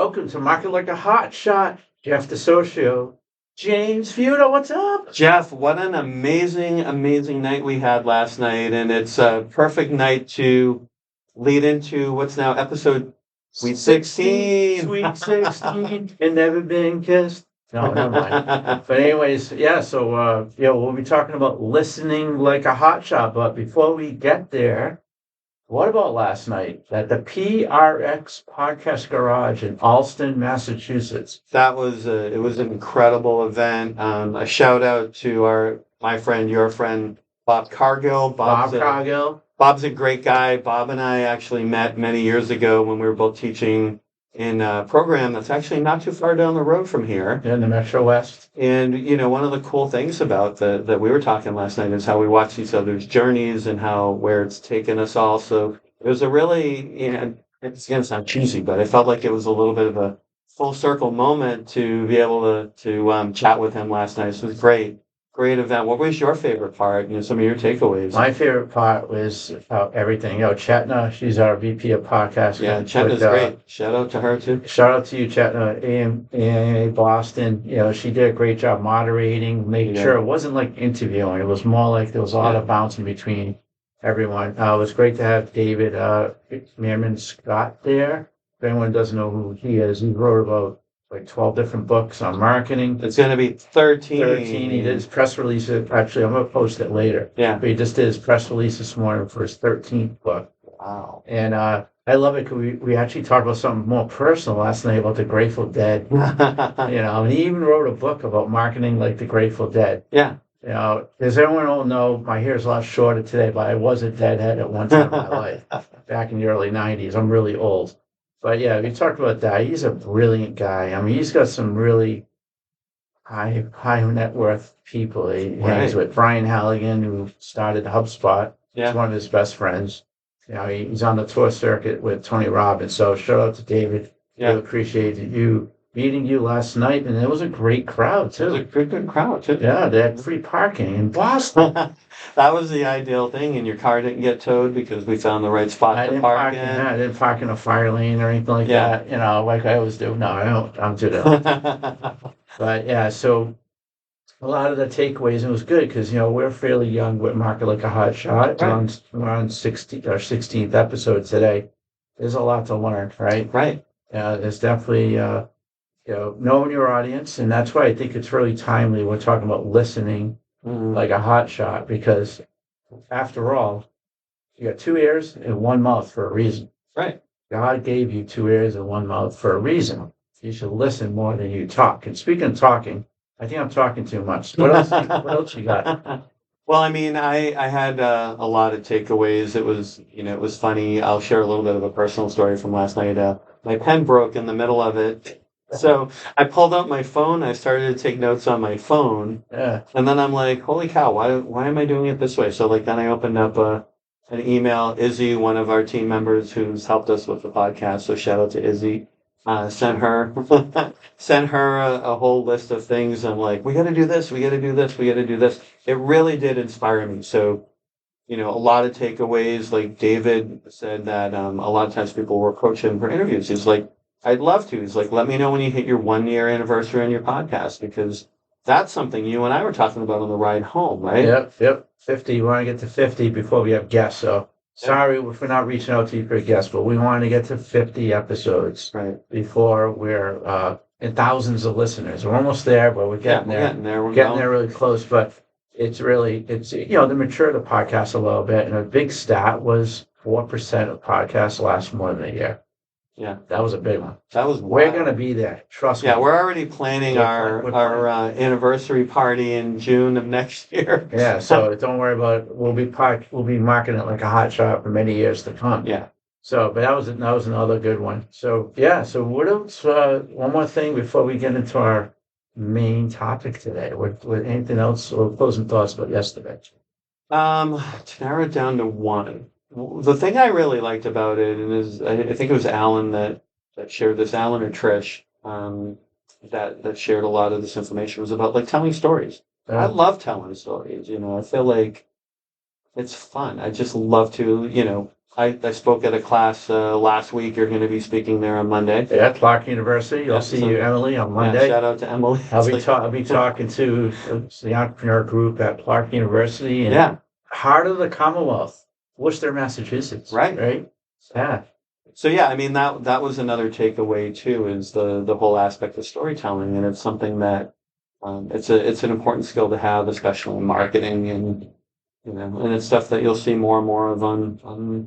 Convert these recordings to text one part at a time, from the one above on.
Welcome to Market Like a Hotshot. Jeff DeSocio. James Fuda, what's up? Jeff, what an amazing, amazing night we had last night. And it's a perfect night to lead into what's now episode Sweet 16. Sweet 16. And never been kissed. No, never mind. But anyways, yeah, so we'll be talking about listening like a hotshot. But before we get there, what about last night at the PRX Podcast Garage in Allston, Massachusetts? That was it was an incredible event. A shout out to my friend, your friend, Bob Cargill. Bob Cargill. Bob's a great guy. Bob and I actually met many years ago when we were both teaching in a program that's actually not too far down the road from here. In the Metro West. And, one of the cool things about that we were talking last night is how we watch each other's journeys and where it's taken us all. So it was a really, it's going to sound cheesy, but I felt like it was a little bit of a full circle moment to be able to chat with him last night. So it was great. Great event. What was your favorite part? Some of your takeaways. My favorite part was everything. Chetna, she's our VP of podcasting. Yeah, Chetna's great. Shout out to her too. Shout out to you, Chetna, AMA Boston. She did a great job moderating, making sure it wasn't like interviewing. It was more like there was a lot of bouncing between everyone. It was great to have David Meerman Scott there. If anyone doesn't know who he is, he wrote about 12 different books on marketing. It's going to be 13. 13. He did his press release. Actually, I'm going to post it later. Yeah. But he just did his press release this morning for his 13th book. Wow. And I love it because we actually talked about something more personal last night about the Grateful Dead. And he even wrote a book about marketing like the Grateful Dead. Yeah. As everyone will know, my hair's a lot shorter today, but I was a deadhead at one time in my life, back in the early 90s. I'm really old. But yeah, we talked about that. He's a brilliant guy. I mean, he's got some really high net worth people. He hangs with Brian Halligan, who started HubSpot. Yeah. He's one of his best friends. He's on the tour circuit with Tony Robbins. So shout out to David. Yeah. Really appreciated meeting you last night, and it was a great crowd too. It was a good crowd too. Yeah, they had free parking in Boston. That was the ideal thing, and your car didn't get towed because we found the right spot to park in. I didn't park in a fire lane or anything like that. Like I always do. No, I don't. I'm too dumb. But yeah, so a lot of the takeaways, it was good because we're fairly young with Market Like a Hotshot. Right. We're on our 16th episode today. There's a lot to learn, right? Right. There's definitely knowing your audience, and that's why I think it's really timely. We're talking about listening like a hotshot, because after all, you got 2 ears and 1 mouth for a reason. Right. God gave you 2 ears and 1 mouth for a reason. You should listen more than you talk. And speaking of talking, I think I'm talking too much. What else you got? Well, I mean, I had a lot of takeaways. It was funny. I'll share a little bit of a personal story from last night. My pen broke in the middle of it. So I pulled out my phone. I started to take notes on my phone. Yeah. And then I'm like, holy cow, why am I doing it this way? So then I opened up an email. Izzy, one of our team members who's helped us with the podcast, so shout out to Izzy, sent her a whole list of things. I'm like, we got to do this. We got to do this. We got to do this. It really did inspire me. So, a lot of takeaways. Like David said that a lot of times people will approach him for interviews. He's like, I'd love to. He's like, let me know when you hit your 1-year anniversary on your podcast, because that's something you and I were talking about on the ride home, right? Yep. 50. We want to get to 50 before we have guests. So sorry if we're not reaching out to you for a guest, but we want to get to 50 episodes before we're in thousands of listeners. We're almost there, but we're getting there. We're getting there really close. But it's to mature the podcast a little bit. And a big stat was 4% of podcasts last more than a year. Yeah, that was a big one. That was We're going to be there. Trust me. Yeah, we're already planning our anniversary party in June of next year. Yeah, so don't worry about it. We'll be marketing it like a hot shot for many years to come. Yeah. So, but that was another good one. So yeah. So what else? One more thing before we get into our main topic today. With anything else or closing thoughts about yesterday? To narrow it down to one. The thing I really liked about it, and I think it was Alan that shared this, Alan or Trish, that shared a lot of this information, was about telling stories. I love telling stories. I feel like it's fun. I just love to, I spoke at a class last week. You're going to be speaking there on Monday. Yeah, Clark University. You'll Yeah, see so- you, Emily, on Yeah, Monday. shout out to Emily. I'll be talking to the entrepreneur group at Clark University and Yeah, Heart of the Commonwealth, Worcester, Massachusetts. Right. Right. Yeah. so yeah, I mean that was another takeaway too, is the whole aspect of storytelling, and it's something that it's an important skill to have, especially in marketing, and and it's stuff that you'll see more and more of on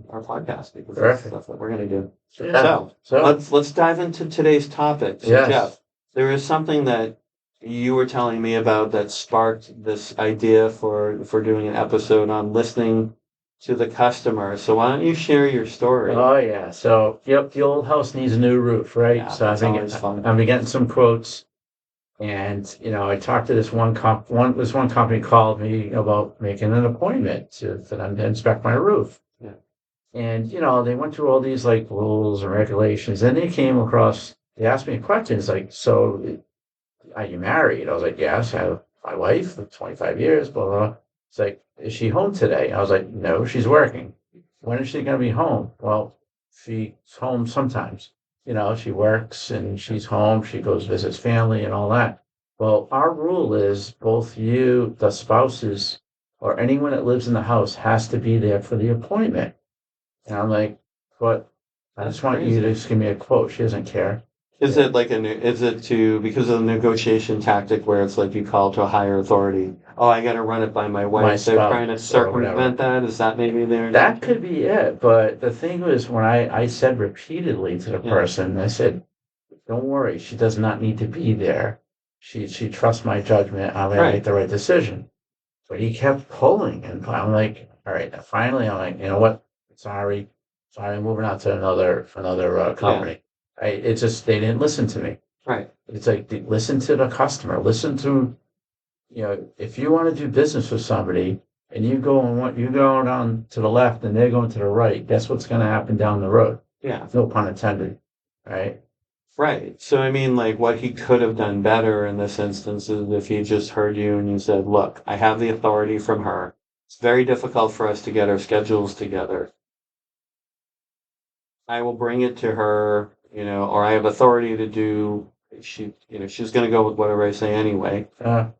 our podcast, because it's Perfect. stuff that we're going to do. Yeah. So let's dive into today's topic. So Yes. Jeff, there is something that you were telling me about that sparked this idea for doing an episode on listening to the customer. So why don't you share your story? Oh yeah. So yep, the old house needs a new roof, right? Yeah, So that's always fun. I've been getting some quotes, and I talked to this one company called me about making an appointment for them to inspect my roof. Yeah. And they went through all these like rules and regulations. Then they asked me questions like, so are you married? I was like, yes, I have my wife for 25 years, blah, blah, blah. It's like, is she home today? I was like, no, she's working. When is she going to be home? Well, she's home sometimes. She works and she's home. She goes visits family and all that. Well, our rule is both you, the spouses, or anyone that lives in the house has to be there for the appointment. And I'm like, but I just want you to just give me a quote. She doesn't care. Is it like is it because of the negotiation tactic where it's like you call to a higher authority? Oh, I got to run it by my wife. They're spouse trying to or whatever. circumvent that. Is that maybe their That could be it. But the thing was, when I said repeatedly to the Yeah. person, I said, don't worry, she does not need to be there. She trusts my judgment. I'm going to Right. make the right decision. But he kept pulling, and I'm like, all right. Finally, I'm like, you know what? Sorry, I'm moving on to another company. It's just they didn't listen to me. Right. It's like listen to the customer. Listen to if you want to do business with somebody and you go down to the left and they're going to the right, guess what's going to happen down the road? Yeah. No pun intended, right? Right. So I mean, like, what he could have done better in this instance is if he just heard you and you said, "Look, I have the authority from her. It's very difficult for us to get our schedules together. I will bring it to her, or I have authority to do." She's going to go with whatever I say anyway. I know,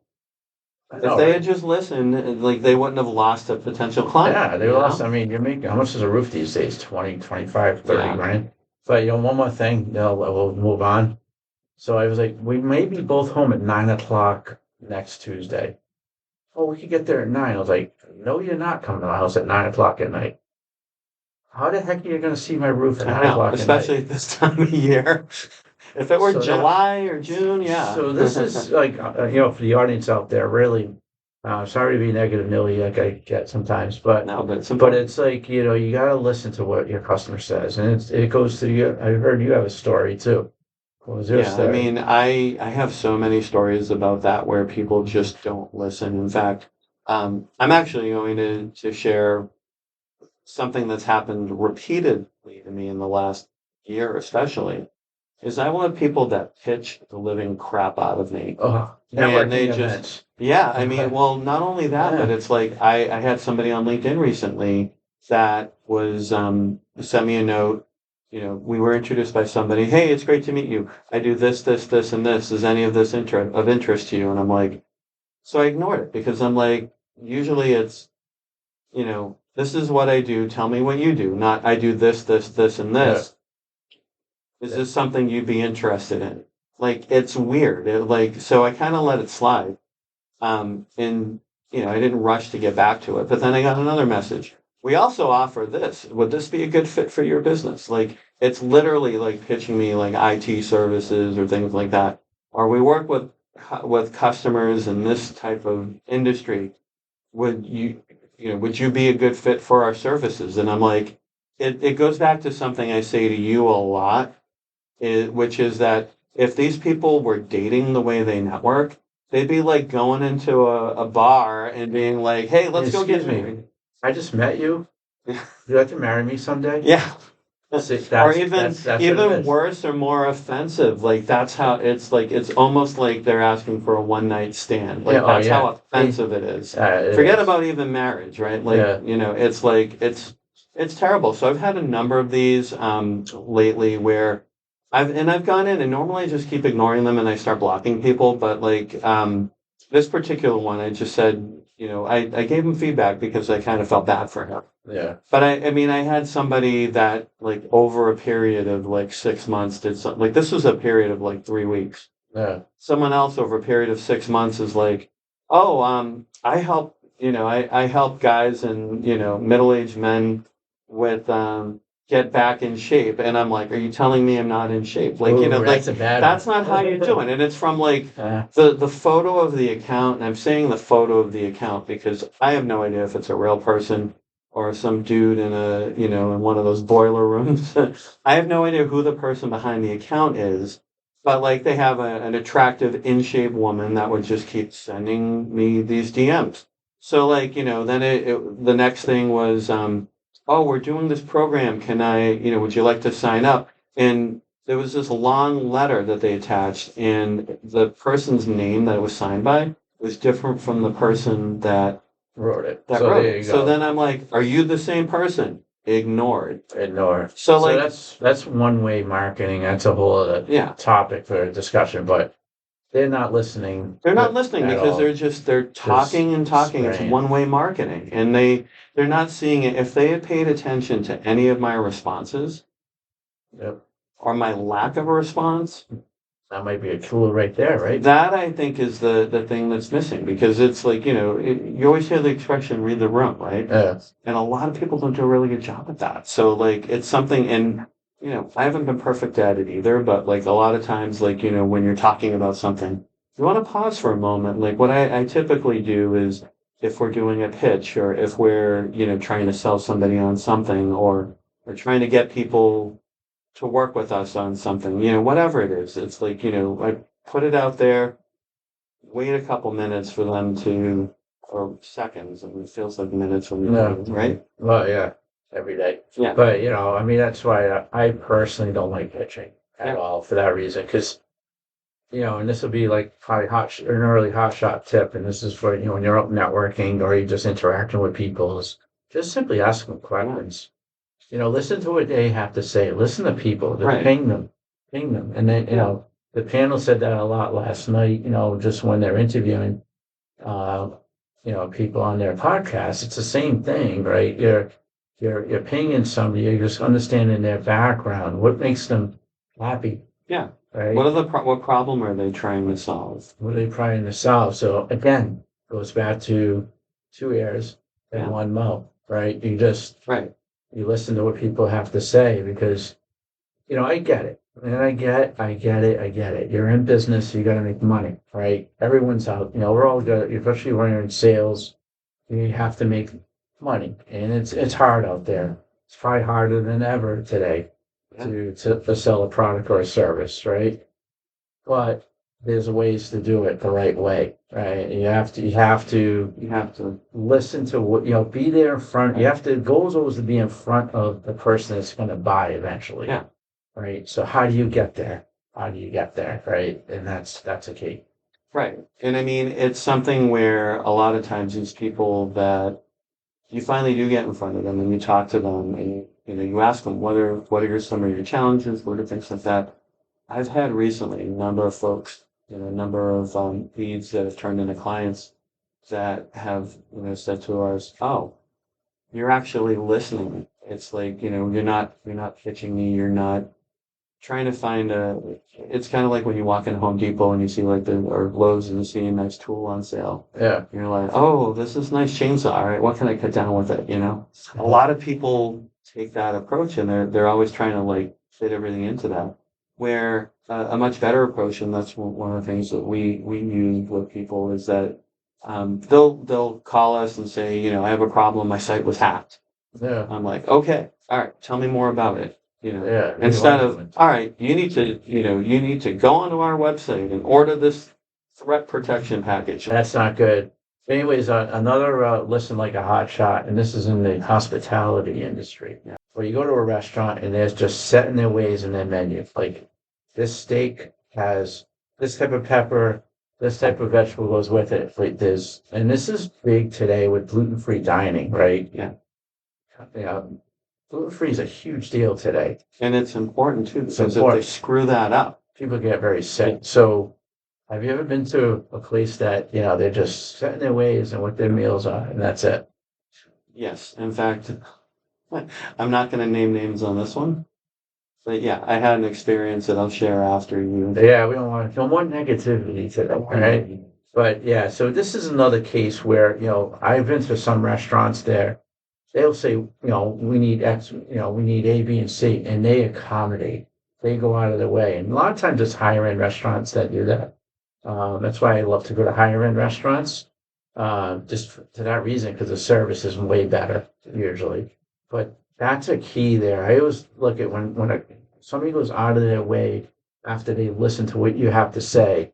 If they right? had just listened, like, they wouldn't have lost a potential client. Yeah, they you lost. know? I mean, you're making how much is a roof these days? 20, 25, 30 Yeah. grand. But one more thing, we'll move on. So I was like, we may be both home at 9 o'clock next Tuesday. Oh, we could get there at 9. I was like, no, you're not coming to my house at 9 o'clock at night. How the heck are you going to see my roof at I 9 know, o'clock especially at this time of year. If it were So that- July or June, yeah. So this is like, for the audience out there, really, sorry to be negative, Nilly, like I get sometimes, but No, but it's but important. it's like, you got to listen to what your customer says. And it goes to you. I heard you have a story too. What was your Yeah, I story? mean, I have so many stories about that where people just don't listen. In fact, I'm actually going to share something that's happened repeatedly to me in the last year, especially, is I want people that pitch the living crap out of me. Oh, And networking they just, events. yeah, I mean, well, not only that, but Yeah. it's like I had somebody on LinkedIn recently that was sent me a note. We were introduced by somebody. Hey, it's great to meet you. I do this, this, this, and this. Is any of this of interest to you? And I'm like, so I ignored it because I'm like, usually it's, this is what I do. Tell me what you do. Not I do this, this, this, and this. Is this something you'd be interested in? Like, it's weird. So I kind of let it slide. And I didn't rush to get back to it. But then I got another message. We also offer this. Would this be a good fit for your business? Like, it's literally like pitching me like IT services or things like that. Or we work with customers in this type of industry. Would you be a good fit for our services? And I'm like, it goes back to something I say to you a lot, which is that if these people were dating the way they network, they'd be like going into a bar and being like, "Hey, let's go get Excuse me. married." I just met you. Would you like to marry me someday? Yeah. See, Or that's even what it is. worse or more offensive. Like, that's how it's like. It's almost like they're asking for a one night stand. Like, Yeah, oh, that's yeah. how offensive it is. It Forget is. about even marriage, right? Like, Yeah. it's like it's It's terrible. So I've had a number of these lately where I've gone in and normally I just keep ignoring them and I start blocking people, but like this particular one, I just said, I gave him feedback because I kind of felt bad for him. Yeah. But I mean, I had somebody that like over a period of like 6 months did something like this was a period of like 3 weeks. Yeah. Someone else over a period of 6 months is like, oh, I help, I help guys and, middle-aged men with, get back in shape. And I'm like, are you telling me I'm not in shape? Like, Ooh, like that's a bad that's one. not how you're doing. And it's from like Yeah. the photo of the account. And I'm saying the photo of the account because I have no idea if it's a real person or some dude in a, in one of those boiler rooms. I have no idea who the person behind the account is. But like they have an attractive in shape woman that would just keep sending me these DMs. So like, then the next thing was, oh, we're doing this program. Can I, would you like to sign up? And there was this long letter that they attached, and the person's name that it was signed by was different from the person that Wrote it. that So wrote there it. you So go. then I'm like, are you the same person? Ignored. Ignore. So So like, that's one-way marketing. That's a whole other yeah, topic for discussion, but they're not listening they're not listening at because all. they're talking and talking. It's spraying. one-way marketing, and they're not seeing it. If they had paid attention to any of my responses Yep. or my lack of a response, That might be a tool right there, right? that I think is the thing that's missing because it's like, you always hear the expression read the room, right? Yeah. And a lot of people don't do a really good job at that. So like it's something, and I haven't been perfect at it either, but like a lot of times, like, when you're talking about something, you want to pause for a moment. Like what I typically do is if we're doing a pitch or if we're, trying to sell somebody on something or trying to get people to work with us on something, whatever it is, it's like, I put it out there, wait a couple minutes for them to, or seconds, and it feels like minutes when you're No. right? Well, yeah, every day. Yeah. But I mean, that's why I personally don't like pitching at Yeah. all for that reason. Because and this will be like probably an early hot shot tip, and this is for when you're out networking or you're just interacting with people, is just simply ask them questions. Listen to what they have to say. Listen to people. Just Right. ping them, and then the panel said that a lot last night. Just when they're interviewing, uh, people on their podcast. It's the same thing, right? You're pinging somebody. You're just understanding their background. What makes them happy, Yeah. right? What problem are they trying to solve? What are they trying to solve? So again, goes back to 2 ears and Yeah. 1 mouth, right? Right. You listen to what people have to say because, I get it. And I get it. You're in business, you got to make money, right? Everyone's out, we're all good, especially when you're in sales, you have to make money. And it's hard out there. It's probably harder than ever today Yeah. to sell a product or a service, right? But there's ways to do it the right way, right? You have to listen to what, be there in front. You have to, goal is always to be in front of the person that's going to buy eventually. Yeah. Right. So how do you get there? Right? And that's a key. Right. And I mean, it's something where a lot of times these people that you finally do get in front of them and you talk to them and you ask them what are some of your challenges, what are things like that. I've had recently a number of folks, a number of leads that have turned into clients that have said to us, "Oh, you're actually listening." It's like you're not pitching me, you're not trying to find it's kind of like when you walk in Home Depot and you see like or Lowe's and you see a nice tool on sale. Yeah. You're like, oh, this is a nice chainsaw. All right, what can I cut down with it? A lot of people take that approach and they're always trying to like fit everything into that. Where a much better approach, and that's one of the things that we use with people is that they'll call us and say, I have a problem. My site was hacked. Yeah. I'm like, okay, all right, tell me more about it. Yeah. Instead of, all right, you need to go onto our website and order this threat protection package. That's not good. Anyways, another listen like a hot shot, and this is in the hospitality industry. Yeah. Where you go to a restaurant and there's just set in their ways in their menu. Like this steak has this type of pepper, this type of vegetable goes with it. Like and this is big today with gluten-free dining, right? Yeah. Yeah. gluten-free is a huge deal today. And it's important too, It's because if they important. screw that up, People get very sick. Yeah. So have you ever been to a place that, they're just set in their ways and what their meals are, and that's it? yes. In fact, I'm not going to name names on this one, but yeah, I had an experience that I'll share after you. Yeah, we don't want no more negativity today, right? But yeah, so this is another case where, I've been to some restaurants there. They'll say, we need X, we need A, B, and C, and they accommodate. They go out of their way. And a lot of times it's higher end restaurants that do that. That's why I love to go to higher end restaurants, to that reason, because the service is way better usually. But that's a key there. I always look at when somebody goes out of their way after they listen to what you have to say.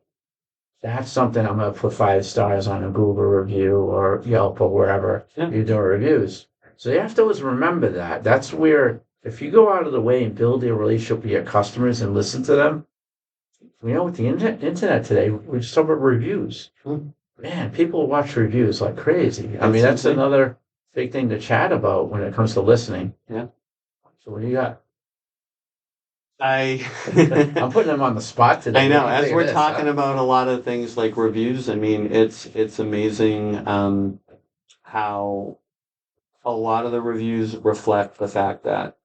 That's something I'm gonna put 5 stars on a Google review or Yelp or wherever Yeah. you're doing reviews. So you have to always remember that. That's where if you go out of the way and build a relationship with your customers and listen to them, with the internet today, we just talk about reviews. Hmm. Man, people watch reviews like crazy. I mean, It's that's insane. another big thing to chat about when it comes to listening. Yeah. So what do you got? I'm putting them on the spot today. I know. What do you As think of we're this, talking huh? about a lot of things like reviews, I mean, it's amazing how a lot of the reviews reflect the fact that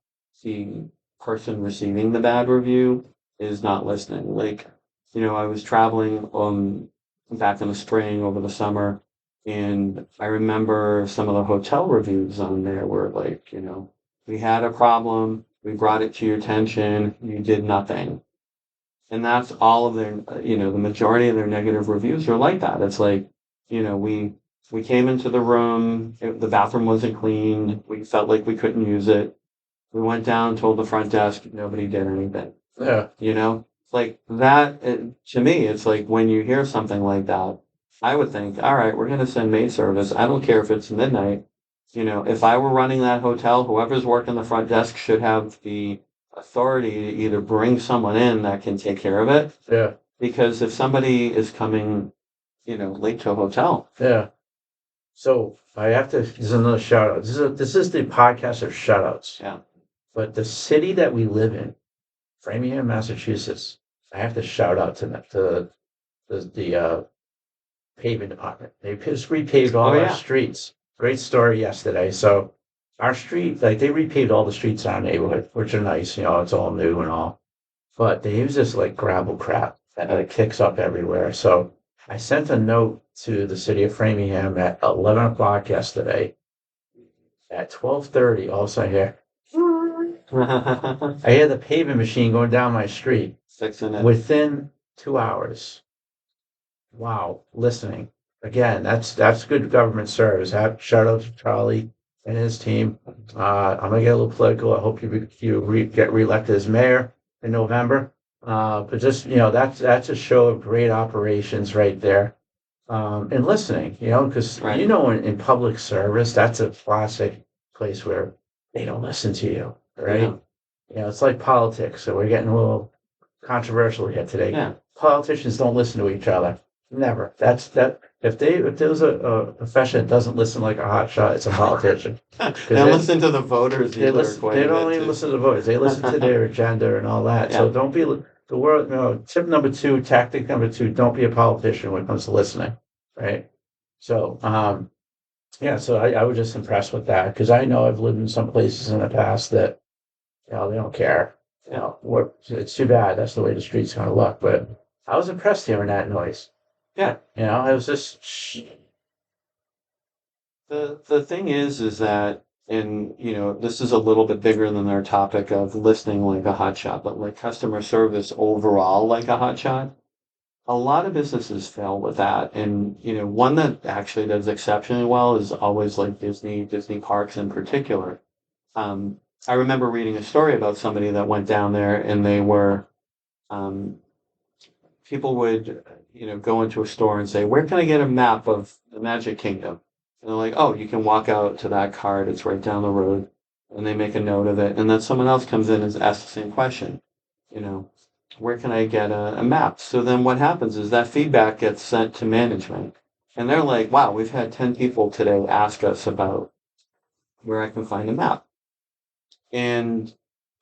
the person receiving the bad review is not listening. Like, I was traveling back in the spring over the summer, and I remember some of the hotel reviews on there were like, we had a problem, we brought it to your attention, you did nothing. And that's all of their, the majority of their negative reviews are like that. It's like, we came into the room, the bathroom wasn't clean, we felt like we couldn't use it. We went down, told the front desk, nobody did anything. Yeah. Like that, to me, it's like when you hear something like that, I would think, all right, we're going to send maid service. I don't care if it's midnight. If I were running that hotel, whoever's working the front desk should have the authority to either bring someone in that can take care of it. Yeah. Because if somebody is coming, late to a hotel. Yeah. So I have to. This is another shout out. This is the podcast of shout outs. Yeah. But the city that we live in, Framingham, Massachusetts, I have to shout out to the paving department. They just repaved all our streets. Great story yesterday. So our street, like they repaved all the streets in our neighborhood, which are nice. It's all new and all. But they use this like gravel crap that like kicks up everywhere. So I sent a note to the city of Framingham at 11 o'clock yesterday. At 12:30, all of a sudden I hear, I hear the paving machine going down my street Fixing it. within 2 hours. Wow, listening. Again, that's good government service. Shout out to Charlie and his team. I'm gonna get a little political. I hope get reelected as mayor in November. But just that's a show of great operations right there. And listening, because Right. in public service, that's a classic place where they don't listen to you, right? It's like politics. So we're getting a little controversial here today. Yeah. Politicians don't listen to each other. Never. That's that. If there's a profession that doesn't listen like a hotshot, it's a politician. They don't listen to the voters They either. listen. They don't even listen to the voters. They listen to their agenda and all that. So don't be the word. Tip number 2, tactic number 2: don't be a politician when it comes to listening. Right. So yeah. So I was just impressed with that because I know I've lived in some places in the past that they don't care. It's too bad. That's the way the street's going to look. But I was impressed hearing that noise. Yeah. It was just. The thing is that, and this is a little bit bigger than our topic of listening like a hotshot, but like customer service overall like a hotshot. A lot of businesses fail with that, and one that actually does exceptionally well is always like Disney parks in particular. I remember reading a story about somebody that went down there, and they were um, people would go into a store and say, "Where can I get a map of the Magic Kingdom?" And they're like, "Oh, you can walk out to that card. It's right down the road." And they make a note of it, and then someone else comes in and asks the same question. Where can I get a map? So then what happens is that feedback gets sent to management. And they're like, wow, we've had 10 people today ask us about where I can find a map. And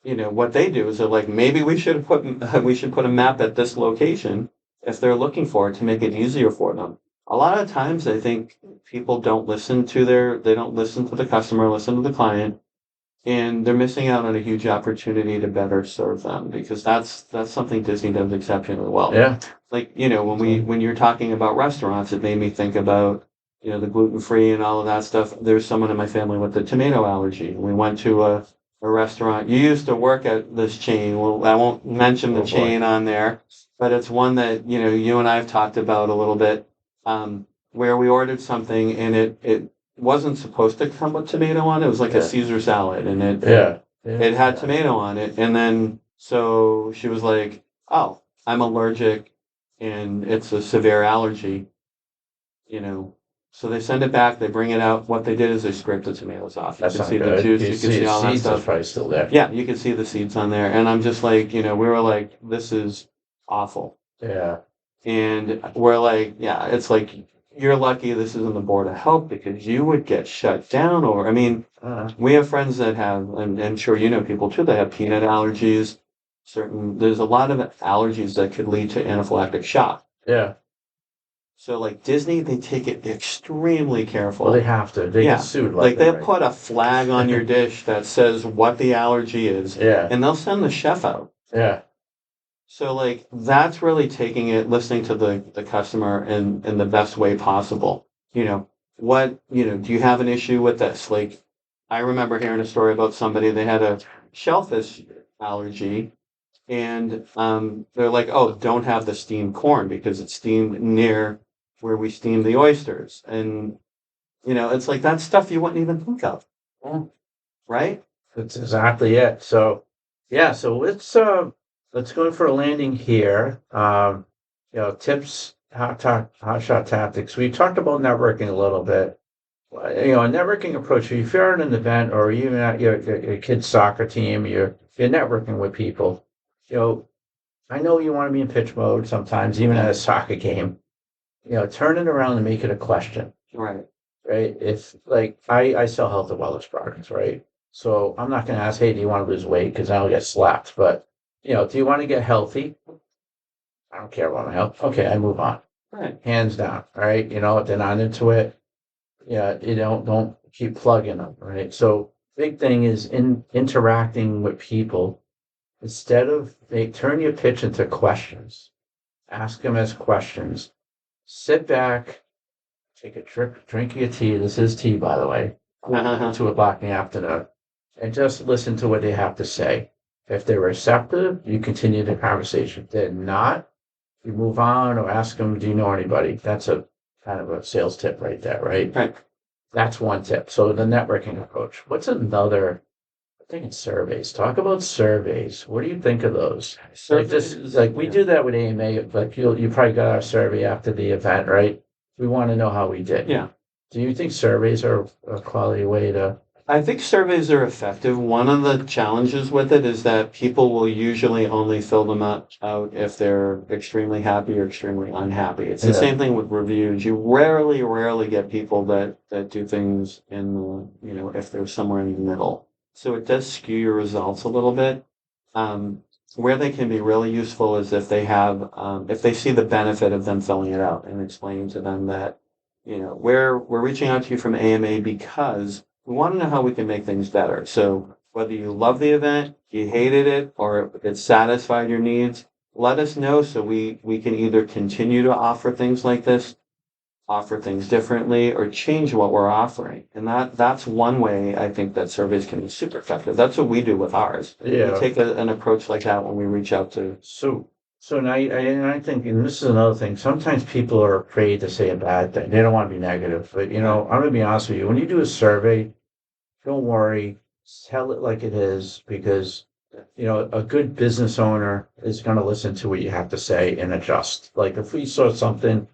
what they do is they're like, maybe we should put a map at this location if they're looking for it to make it easier for them. A lot of times, I think people they don't listen to the customer, listen to the client, and they're missing out on a huge opportunity to better serve them because that's something Disney does exceptionally well. Yeah. Like, when you're talking about restaurants, it made me think about, the gluten-free and all of that stuff. There's someone in my family with a tomato allergy. We went to a restaurant. You used to work at this chain. Well, I won't mention the Oh, boy. chain on there, but it's one that, you and I have talked about a little bit, where we ordered something and it wasn't supposed to come with tomato on it. It was like a Yeah. Caesar salad, and Yeah. it had tomato on it. And then so she was like, "Oh, I'm allergic, and it's a severe allergy." So they send it back. They bring it out. What they did is they scraped the tomatoes off. You That's could not see the good. juice. You You could see see all that seeds is stuff. probably still there. Yeah, you could see the seeds on there. And I'm just like, we were like, this is awful. Yeah. And we're like, yeah, it's like, you're lucky this isn't the Board of Health because you would get shut down. Or, I mean, we have friends that have, and I'm sure you know people too, that have peanut allergies. There's a lot of allergies that could lead to anaphylactic shock. Yeah. So like Disney, they take it extremely careful. Well, they have to. They Yeah. get sued Like that, they'll right? put a flag on your dish that says what the allergy is, Yeah. and they'll send the chef out. Yeah. So like that's really taking it, listening to the customer in the best way possible. Do you have an issue with this? Like I remember hearing a story about somebody, they had a shellfish allergy, and they're like, oh, don't have the steamed corn because it's steamed near where we steam the oysters. And it's like that's stuff you wouldn't even think of. Well, Right? that's exactly it. So, yeah. So let's go for a landing here. Tips, hotshot tactics. We talked about networking a little bit. A networking approach. If you're at an event or even at your kid's soccer team, you're networking with people. I know you want to be in pitch mode sometimes, even at a soccer game. Turn it around and make it a question. Right. Right? If like I sell health and wellness products, right? So I'm not going to ask, hey, do you want to lose weight? Because I'll get slapped. But do you want to get healthy? I don't care about my health. Okay, I move on. Right. Hands down. All right. If they're not into it, yeah, don't keep plugging them. Right. So big thing is in interacting with people. Instead of turn your pitch into questions, ask them as questions. Sit back, take a drink of your tea. This is tea, by the way. 2 o'clock in the afternoon, and just listen to what they have to say. If they're receptive, you continue the conversation. If they're not, you move on or ask them, do you know anybody? That's a kind of a sales tip right there, right? Right. That's one tip. So the networking approach. What's another? I think it's surveys. Talk about surveys. What do you think of those? We do that with AMA. Like you probably got our survey after the event, right? We want to know how we did. Yeah. Do you think surveys are a quality way to? I think surveys are effective. One of the challenges with it is that people will usually only fill them out if they're extremely happy or extremely unhappy. It's the same thing with reviews. You rarely get people that do things if they're somewhere in the middle. So it does skew your results a little bit. Where they can be really useful is if they see the benefit of them filling it out and explaining to them that, we're reaching out to you from AMA because we want to know how we can make things better. So whether you love the event, you hated it, or it satisfied your needs, let us know so we can either continue to offer things like this, offer things differently, or change what we're offering. And that's one way I think that surveys can be super effective. That's what we do with ours. Yeah. We take an approach like that when we reach out to. So now I think, and this is another thing, sometimes people are afraid to say a bad thing. They don't want to be negative. But, I'm going to be honest with you. When you do a survey, don't worry, tell it like it is because, a good business owner is going to listen to what you have to say and adjust. Like if we saw something,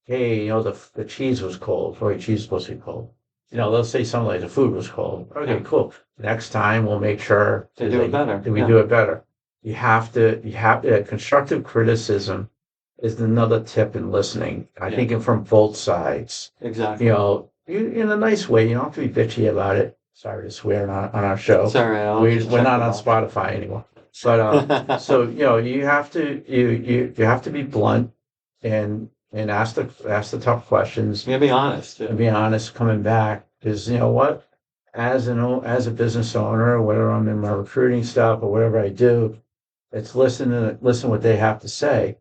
hey, the cheese was cold. Or cheese is supposed to be cold. They'll say something like the food was cold. Okay, cool. Next time we'll make sure to do it better. Do it better. You have to, constructive criticism is another tip in listening. I think from both sides. Exactly. You in a nice way. You don't have to be bitchy about it. Sorry to swear on our show. It's all right. We're not on Spotify anymore. But so you have to you have to be blunt and ask the tough questions You gotta be honest. and be honest coming back, because you know what, as as a business owner, whether I'm in my recruiting stuff or whatever I do, it's listen what they have to say.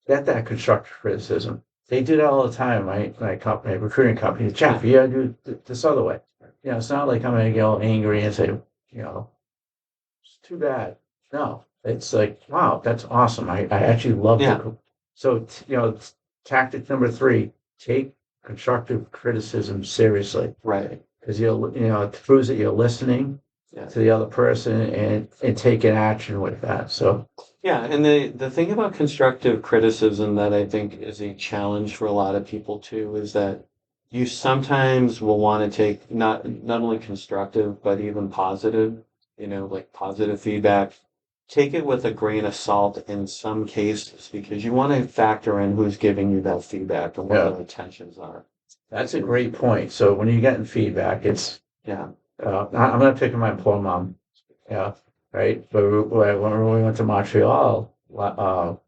Get that constructive criticism. They do that all the time. My company, recruiting company, Jeff, you gotta do this other way. It's not like I'm gonna get all angry and say, it's too bad. No, it's like, wow, that's awesome. I actually love Yeah. it. So, tactic number 3, take constructive criticism seriously, Right. because it proves that you're listening to the other person and taking action with that. So, Yeah, and the thing about constructive criticism that I think is a challenge for a lot of people too is that you sometimes will want to take not only constructive but even positive, like positive feedback. Take it with a grain of salt in some cases because you want to factor in who's giving you that feedback and what Yeah. their intentions are. that's a great point. So when you're getting feedback, it's Yeah, I'm gonna pick on my poor mom. Yeah, right. But when we went to Montreal over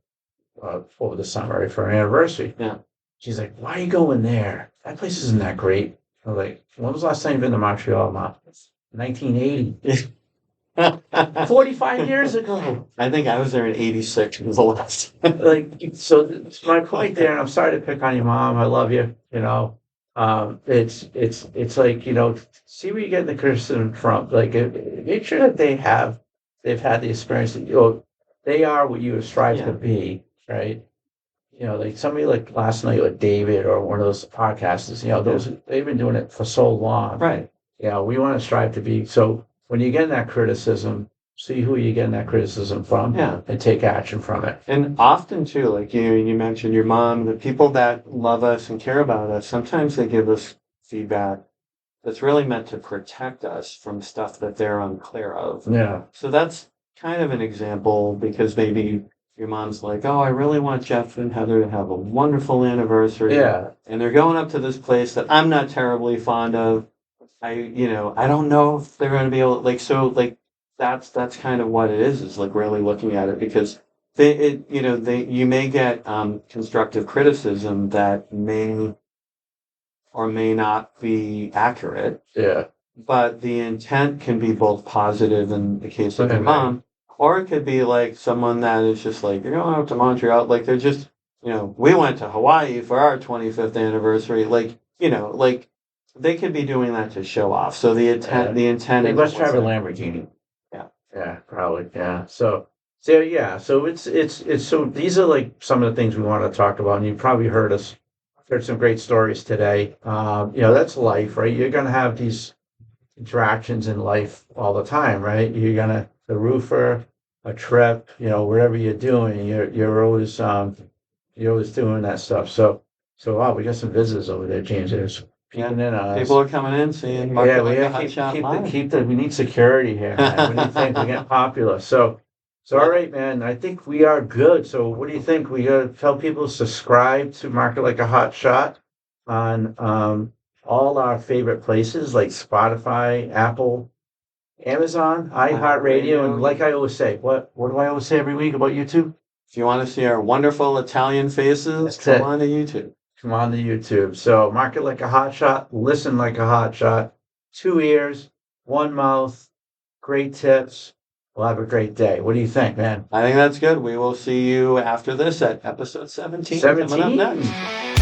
the summer, right, for our anniversary, yeah. she's like, "Why are you going there? That place isn't that great." I was like, "When was the last time you've been to Montreal, Mom?" 1980. 45 years ago. I think I was there in '86 was the last. Like, so it's my point there, and I'm sorry to pick on your mom. I love you. It's like, see where you're getting the criticism from. Like, make sure that they've had the experience that they are what you strive to be, right? Like somebody like last night with David or one of those podcasters, they've been doing it for so long. Right. We want to strive to be. So when you're getting that criticism, see who you're getting that criticism from, and take action from it. And often too, like you mentioned your mom, the people that love us and care about us, sometimes they give us feedback that's really meant to protect us from stuff that they're unclear of. Yeah. So that's kind of an example because maybe your mom's like, oh, I really want Jeff and Heather to have a wonderful anniversary. Yeah. And they're going up to this place that I'm not terribly fond of. I don't know if they're going to be able, that's kind of what it is like really looking at it because you may get constructive criticism that may or may not be accurate. Yeah. But the intent can be both positive in the case of your mom, or it could be like someone that is just like, you're going out to Montreal, like they're just, we went to Hawaii for our 25th anniversary, like they could be doing that to show off. So the intent, They must drive a Lamborghini. Yeah, probably. Yeah. So it's so these are like some of the things we want to talk about, and you probably heard some great stories today. That's life, right? You're gonna have these interactions in life all the time, right? The roofer, a trip, wherever you're doing, you're always doing that stuff. So wow, we got some visitors over there, James. There's peeking in on us. People are coming in, seeing We need security here, man. What do you think? We're getting popular. So all right, man. I think we are good. So what do you think? We gotta tell people to subscribe to Market Like a Hotshot on all our favorite places like Spotify, Apple, Amazon, iHeartRadio, and like I always say, what do I always say every week about YouTube? If you want to see our wonderful Italian faces, come on to YouTube. Come on to YouTube. So Market Like a Hotshot, listen like a hotshot, 2 ears, 1 mouth, great tips. We'll have a great day. What do you think, man? I think that's good. We will see you after this at episode 17. 17. Coming up next.